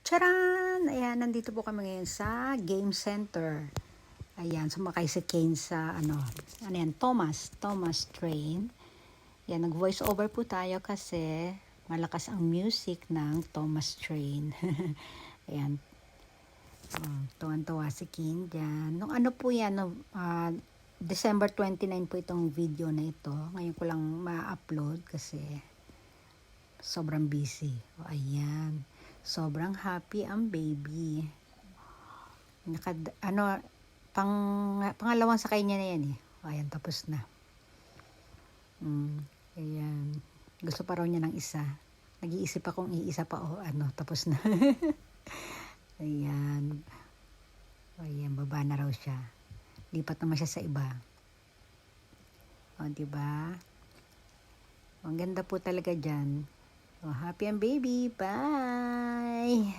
Charan! Ayan, nandito po kami ngayon sa game center. Ayan, sumakay si Kane sa ano yan, Thomas train. Ayan, nag-voice over po tayo kasi malakas ang music ng Thomas train. Ayan, tuwan-tuwa si Kane dyan. Nung ano po yan, December 29 po itong video na ito. Ngayon ko lang ma-upload kasi sobrang busy. O, ayan. Sobrang happy ang baby. Pangalawang sakay niya na yan eh. O, ayan, tapos na. Ayan. Gusto pa raw niya ng isa. Nag-iisip pa kung iisa pa o tapos na. Ayan. O, ayan, baba na raw siya. Lipat naman siya sa iba. O, diba? O, ang ganda po talaga dyan. Oh, happy ang baby. Bye!